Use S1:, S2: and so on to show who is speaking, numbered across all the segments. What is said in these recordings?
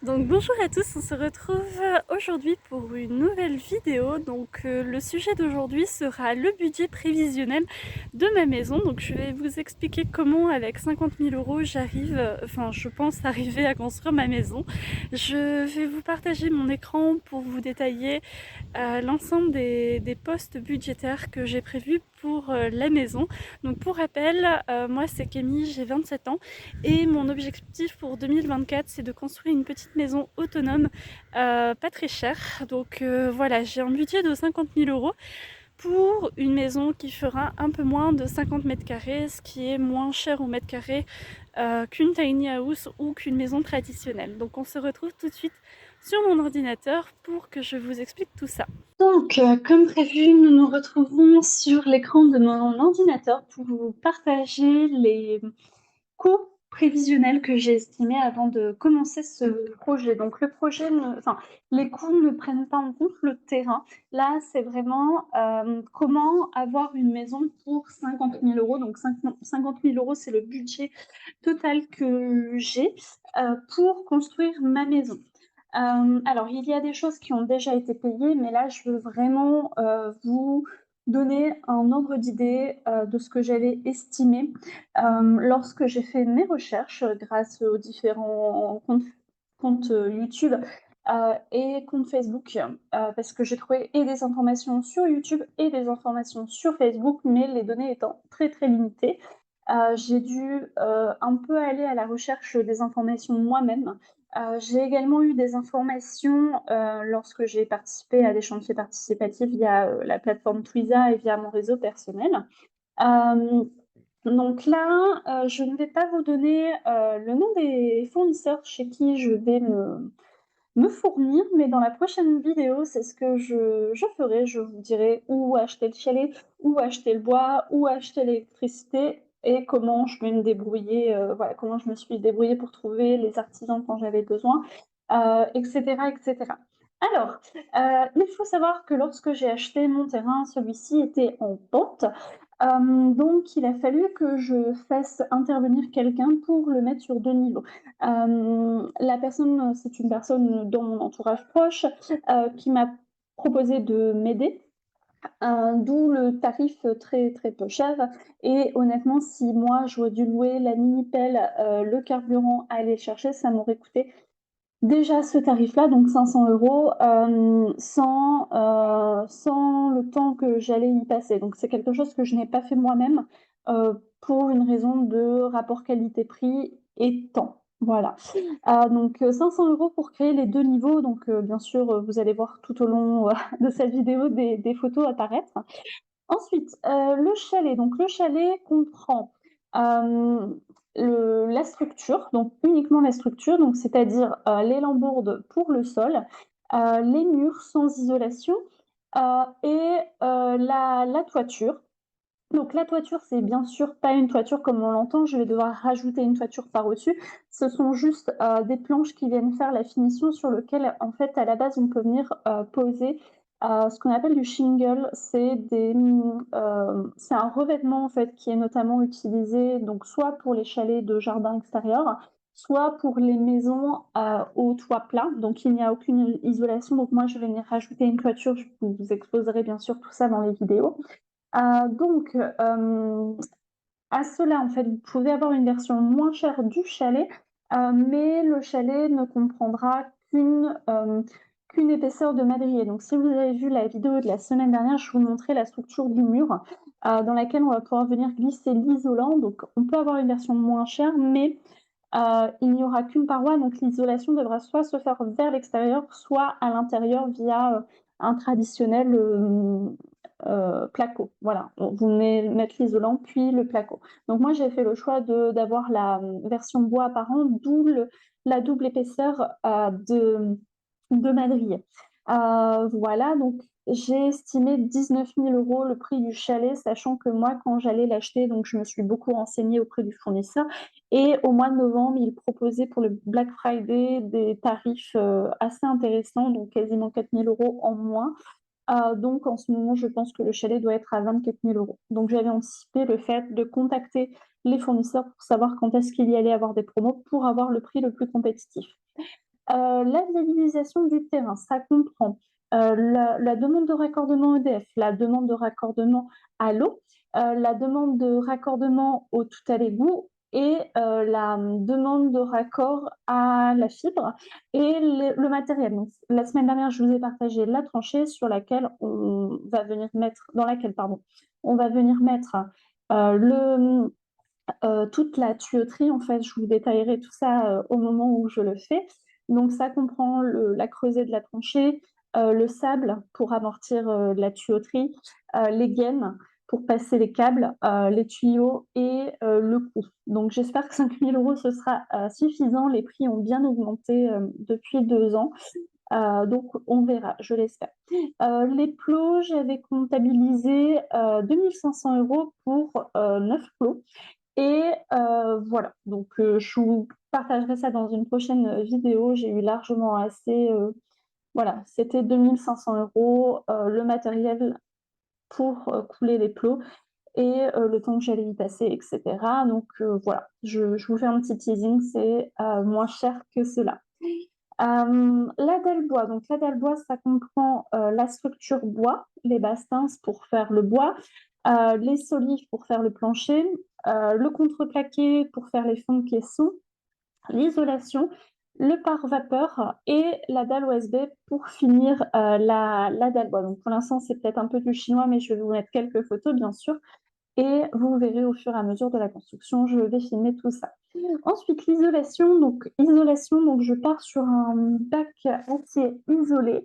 S1: Donc bonjour à tous, on se retrouve aujourd'hui pour une nouvelle vidéo. Le sujet d'aujourd'hui sera le budget prévisionnel de ma maison. Donc je vais vous expliquer comment avec 50 000 euros je pense arriver à construire ma maison. Je vais vous partager mon écran pour vous détailler l'ensemble des postes budgétaires que j'ai prévus pour la maison. Donc pour rappel, moi c'est Camille, j'ai 27 ans et mon objectif pour 2024 c'est de construire une petite maison autonome pas très chère. Voilà, j'ai un budget de 50 000 euros pour une maison qui fera un peu moins de 50 mètres carrés, ce qui est moins cher au mètre carré qu'une tiny house ou qu'une maison traditionnelle. Donc on se retrouve tout de suite sur mon ordinateur pour que je vous explique tout ça. Comme prévu, nous nous retrouvons sur l'écran de mon ordinateur pour vous partager les coûts prévisionnels que j'ai estimés avant de commencer ce projet. Donc le projet, les coûts ne prennent pas en compte le terrain. Là, c'est vraiment comment avoir une maison pour 50 000 euros. Donc 50 000 euros, c'est le budget total que j'ai pour construire ma maison. Alors, il y a des choses qui ont déjà été payées, mais là, je veux vraiment vous donner un ordre d'idée de ce que j'avais estimé lorsque j'ai fait mes recherches grâce aux différents comptes YouTube et comptes Facebook, parce que j'ai trouvé et des informations sur YouTube et des informations sur Facebook, mais les données étant très très limitées. J'ai dû un peu aller à la recherche des informations moi-même. J'ai également eu des informations lorsque j'ai participé à des chantiers participatifs via la plateforme Twiza et via mon réseau personnel. Donc là, je ne vais pas vous donner le nom des fournisseurs chez qui je vais me fournir, mais dans la prochaine vidéo, c'est ce que je ferai. Je vous dirai où acheter le chalet, où acheter le bois, où acheter l'électricité et comment je vais me débrouiller, voilà, comment je me suis débrouillée pour trouver les artisans quand j'avais besoin, etc., etc. Alors, il faut savoir que lorsque j'ai acheté mon terrain, celui-ci était en pente. Donc il a fallu que je fasse intervenir quelqu'un pour le mettre sur 2 niveaux. La personne, c'est une personne dans mon entourage proche, qui m'a proposé de m'aider, d'où le tarif, très, très peu cher et honnêtement, si moi j'aurais dû louer la mini pelle, le carburant à aller le chercher, ça m'aurait coûté déjà ce tarif-là, donc 500 €, sans le temps que j'allais y passer. Donc c'est quelque chose que je n'ai pas fait moi-même, pour une raison de rapport qualité-prix et temps. Voilà. 500 € pour créer les 2 niveaux, bien sûr, vous allez voir tout au long, de cette vidéo des photos apparaître. Ensuite, le chalet. Donc le chalet comprend, hem, la structure, donc uniquement la structure, donc c'est-à-dire, les lambourdes pour le sol, les murs sans isolation, et la toiture. Donc la toiture, c'est bien sûr pas une toiture comme on l'entend, je vais devoir rajouter une toiture par-dessus. Ce sont juste, des planches qui viennent faire la finition sur lequel, en fait, à la base, on peut venir, poser, ce qu'on appelle du shingle. C'est un revêtement, en fait, qui est notamment utilisé, donc soit pour les chalets de jardin extérieur, soit pour les maisons, au toit plat. Donc il n'y a aucune isolation, donc moi, je vais venir rajouter une toiture. Je vous exposerai bien sûr tout ça dans les vidéos. Donc, à cela, en fait, vous pouvez avoir une version moins chère du chalet, mais le chalet ne comprendra qu'une épaisseur de madrier. Donc si vous avez vu la vidéo de la semaine dernière, je vous montrais la structure du mur, dans laquelle on va pouvoir venir glisser l'isolant. Donc on peut avoir une version moins chère, mais il n'y aura qu'une paroi, donc l'isolation devra soit se faire vers l'extérieur, soit à l'intérieur via, un traditionnel, placo. Voilà, vous mettre l'isolant puis le placo. Donc moi, j'ai fait le choix d'avoir la, version bois apparent, d'où la double épaisseur, de madrier. Voilà, donc j'ai estimé 19 000 € le prix du chalet, sachant que moi, quand j'allais l'acheter, donc je me suis beaucoup renseignée auprès du fournisseur et au mois de novembre, il proposait pour le Black Friday des tarifs, assez intéressants, donc quasiment 4 000 € en moins. Donc en ce moment, je pense que le chalet doit être à 24 000 €. Donc j'avais anticipé le fait de contacter les fournisseurs pour savoir quand est-ce qu'il y allait avoir des promos pour avoir le prix le plus compétitif.
S2: La viabilisation du terrain, ça comprend, la demande de raccordement EDF, la demande de raccordement à l'eau, la demande de raccordement au tout à l'égout et la, demande de raccord à la fibre et le matériel. Donc la semaine dernière, je vous ai partagé la tranchée sur laquelle on va venir mettre dans laquelle, pardon, on va venir mettre, le toute la tuyauterie, en fait, je vous détaillerai tout ça, au moment où je le fais. Donc ça comprend la creusée de la tranchée, le sable pour amortir, la tuyauterie, les gaines pour passer les câbles, les tuyaux et le coût. Donc j'espère que 5 000 € ce sera, suffisant. Les prix ont bien augmenté, depuis 2 ans, donc on verra, je l'espère. Les plots, j'avais comptabilisé, 2 500 € pour, 9 plots. Et voilà, donc je vous partagerai ça dans une prochaine vidéo. J'ai eu largement assez, voilà, c'était 2 500 €, le matériel pour, couler les plots et le temps que j'allais y passer et cetera. Donc voilà, je vous fais un petit teasing, c'est, moins cher que cela. La dalle bois, donc la dalle bois, ça comprend, la structure bois, les bastings pour faire le bois, les solives pour faire le plancher, le contreplaqué pour faire les fonds de caisson, l'isolation, le pare-vapeur et la dalle OSB pour finir, la dalle bois. Donc pour l'instant, c'est peut-être un peu du chinois, mais je vais vous mettre quelques photos, bien sûr, et vous verrez au fur et à mesure de la construction, je vais filmer tout ça. Ensuite, l'isolation. Donc, isolation, donc je pars sur un bac entier isolé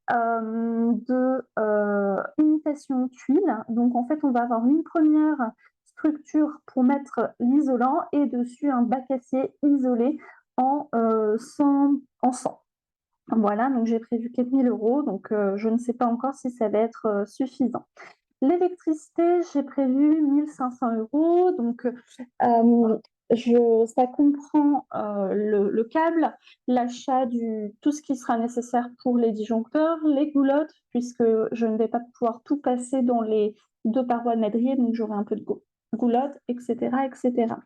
S2: de imitation tuile. Donc, en fait, on va avoir une première structure pour mettre l'isolant et dessus un bac acier isolé en 100. Voilà, donc j'ai prévu 4 000 €, donc je ne sais pas encore si ça va être suffisant. L'électricité, j'ai prévu 1 500 €, donc ça comprend, le câble, l'achat du tout ce qui sera nécessaire pour les disjoncteurs, les goulottes, puisque je ne vais pas pouvoir tout passer dans les 2 parois de madrier, donc j'aurai un peu de goulottes et cetera et cetera.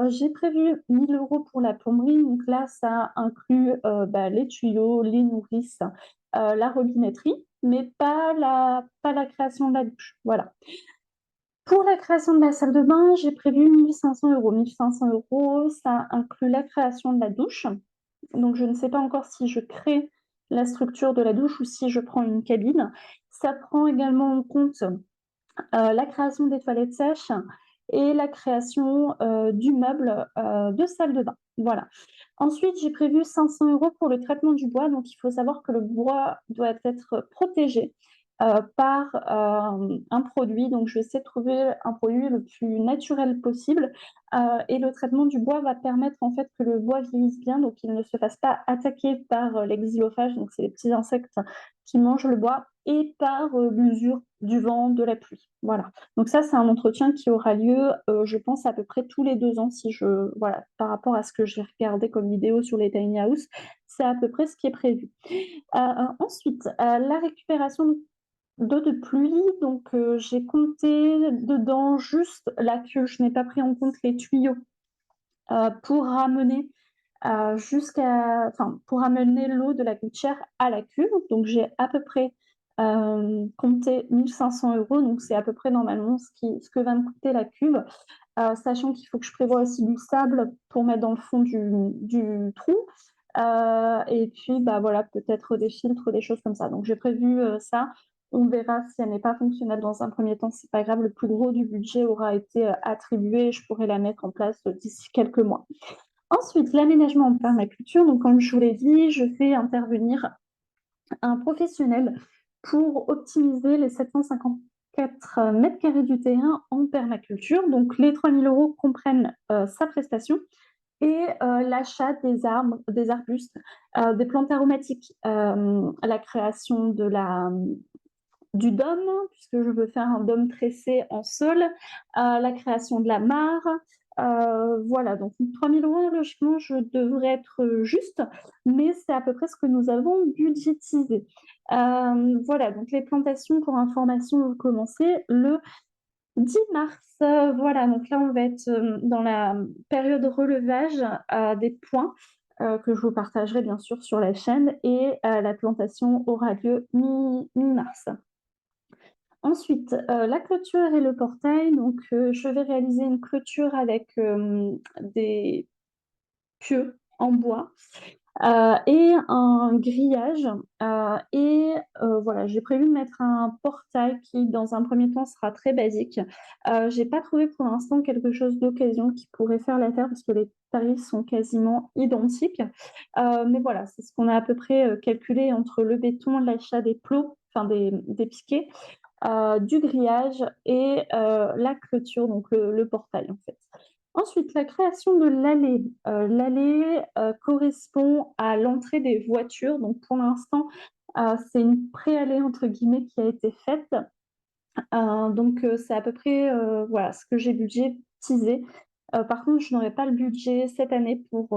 S2: J'ai prévu 1 000 € pour la plomberie, donc là, ça inclut, les tuyaux, les nourrices, la robinetterie, mais pas la création de la douche, voilà. Pour la création de la salle de bain, j'ai prévu 1 500 €. 1 500 €, ça inclut la création de la douche, donc je ne sais pas encore si je crée la structure de la douche ou si je prends une cabine. Ça prend également en compte la création des toilettes sèches et la création, du meuble, de salle de bain. Voilà. Ensuite, j'ai prévu 500 € pour le traitement du bois. Donc il faut savoir que le bois doit être protégé, par, un produit. Donc je vais essayer de trouver un produit le plus naturel possible, et le traitement du bois va permettre, en fait, que le bois vieillisse bien, donc il ne se fasse pas attaquer par, les xylophages, donc c'est les petits insectes qui mangent le bois, et par, l'usure du vent, de la pluie. Voilà. Donc ça, c'est un entretien qui aura lieu, je pense à peu près tous les 2 ans si voilà, par rapport à ce que j'ai regardé comme vidéo sur les tiny house, c'est à peu près ce qui est prévu. Ensuite, la récupération d'eau de pluie, donc j'ai compté dedans juste la cuve. Je n'ai pas pris en compte les tuyaux, pour ramener, pour amener l'eau de la gouttière à la cuve. Donc j'ai à peu près, compté 1 500 €, donc c'est à peu près normalement ce que va me coûter la cuve, sachant qu'il faut que je prévoie aussi du sable pour mettre dans le fond du trou, et puis, voilà, peut-être des filtres, des choses comme ça. Donc j'ai prévu, ça. On verra si elle n'est pas fonctionnelle dans un premier temps, c'est pas grave, le plus gros du budget aura été, attribué et je pourrai la mettre en place, d'ici quelques mois. Ensuite, l'aménagement en permaculture, donc comme je vous l'ai dit, je fais intervenir un professionnel pour optimiser les 754 mètres carrés du terrain en permaculture. Donc les 3 000 € comprennent, sa prestation et l'achat des arbustes, des plantes aromatiques, la création du dôme, puisque je veux faire un dôme tressé en sol, la création de la mare, voilà, donc 3 000 € logiquement je devrais être, juste, mais c'est à peu près ce que nous avons budgétisé. Voilà, donc les plantations pour information vont commencer le 10 mars, voilà, donc là on va être, dans la période relevage, des points. que je vous partagerai bien sûr sur la chaîne et la plantation aura lieu mi-mars. Ensuite, la clôture et le portail, donc je vais réaliser une clôture avec, des pieux en bois, et un grillage, voilà, j'ai prévu de mettre un portail qui, dans un premier temps, sera très basique. J'ai pas trouvé pour l'instant quelque chose d'occasion qui pourrait faire l'affaire parce que les tarifs sont quasiment identiques. Mais voilà, c'est ce qu'on a à peu près, calculé entre le béton, l'achat des plots, enfin des piquets, du grillage et la clôture, donc le portail, en fait. Ensuite, la création de l'allée. L'allée, correspond à l'entrée des voitures. Donc pour l'instant, c'est une «pré-allée» entre guillemets qui a été faite. C'est à peu près, voilà, ce que j'ai budgétisé. Par contre, je n'aurai pas le budget cette année pour,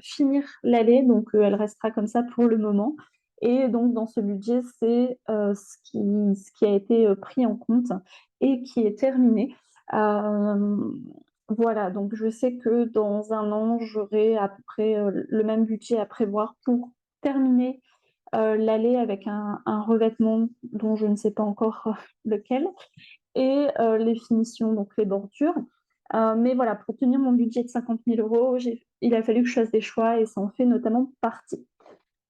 S2: finir l'allée, donc elle restera comme ça pour le moment et donc dans ce budget, c'est, ce qui a été, pris en compte et qui est terminé. Hem, voilà, donc je sais que dans 1 an, j'aurai à peu près, le même budget à prévoir pour terminer, l'allée avec un revêtement dont je ne sais pas encore lequel et les finitions, donc les bordures. Mais voilà, pour tenir mon budget de 50 000 €, il a fallu que je fasse des choix et ça en fait notamment partie.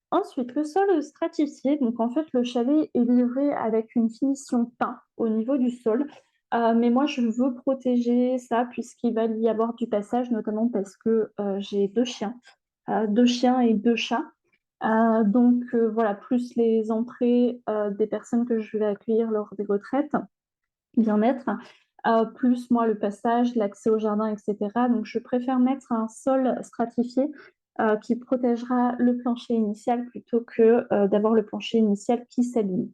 S2: Ensuite, le sol stratifié, donc en fait, le chalet est livré avec une finition peint au niveau du sol, mais moi je veux protéger ça puisqu'il va y avoir du passage, notamment parce que, j'ai 2 chiens et 2 chats. Voilà, plus les entrées, des personnes que je vais accueillir lors des retraites, bien-être, plus moi le passage, l'accès au jardin et cetera. Donc je préfère mettre un sol stratifié, qui protégera le plancher initial plutôt que, d'avoir le plancher initial qui s'abîme.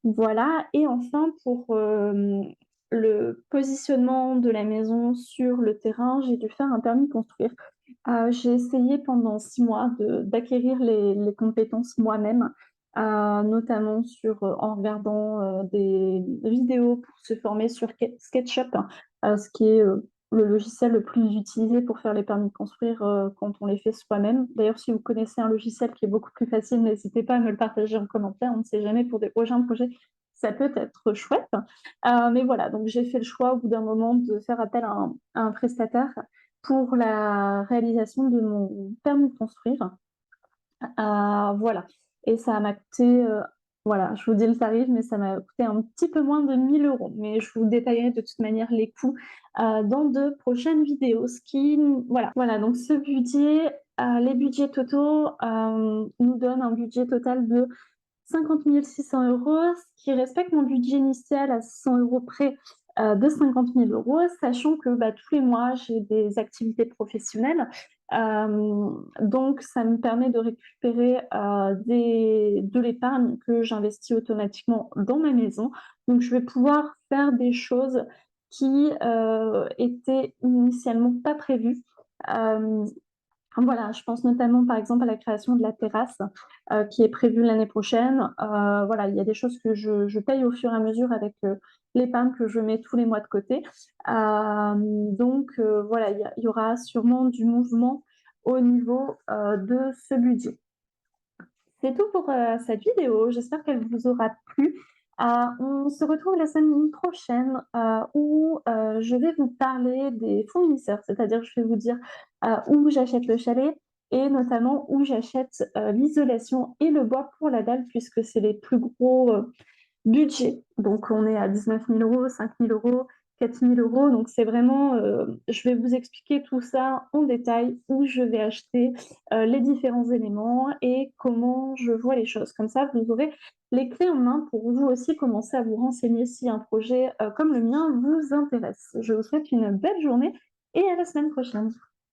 S2: Voilà et enfin pour, le positionnement de la maison sur le terrain, j'ai dû faire un permis de construire. J'ai essayé pendant 6 mois d'acquérir les compétences moi-même, notamment en regardant, des vidéos pour se former sur SketchUp, ce qui est, le logiciel le plus utilisé pour faire les permis de construire, quand on les fait soi-même. D'ailleurs, si vous connaissez un logiciel qui est beaucoup plus facile, n'hésitez pas à me le partager en commentaire. On ne sait jamais pour des prochains projets, ça peut être chouette. Mais voilà, donc j'ai fait le choix au bout d'un moment de faire appel à un prestataire pour la réalisation de mon permis de construire. Voilà et ça m'a coûté, voilà, je vous dis le tarif, mais ça m'a coûté un petit peu moins de 1 000 €. Mais je vous détaillerai de toute manière les coûts, dans de prochaines vidéos. Voilà, donc ce budget, les budgets totaux, nous donnent un budget total de 50 600 €, ce qui respecte mon budget initial à 100 € près, de 50 000 €, sachant que, bah, tous les mois, j'ai des activités professionnelles. Donc ça me permet de récupérer, de l'épargne que j'investis automatiquement dans ma maison. Donc je vais pouvoir faire des choses qui, étaient initialement pas prévues. Hem voilà, je pense notamment, par exemple, à la création de la terrasse, qui est prévue l'année prochaine. Voilà, il y a des choses que je paye au fur et à mesure avec, l'épargne que je mets tous les mois de côté. Voilà, il y aura sûrement du mouvement au niveau, de ce budget. C'est tout pour, cette vidéo. J'espère qu'elle vous aura plu. On se retrouve la semaine prochaine, où, je vais vous parler des fournisseurs. C'est-à-dire, je vais vous dire, où j'achète le chalet et notamment où j'achète, l'isolation et le bois pour la dalle puisque c'est les plus gros, budget. Donc on est à 19 000 €, 5 000 €, 4 000 €. Donc c'est vraiment, je vais vous expliquer tout ça en détail, où je vais acheter, les différents éléments et comment je vois les choses. Comme ça, vous aurez les clés en main pour vous aussi commencer à vous renseigner si un projet, comme le mien vous intéresse. Je vous souhaite une belle journée et à la semaine prochaine.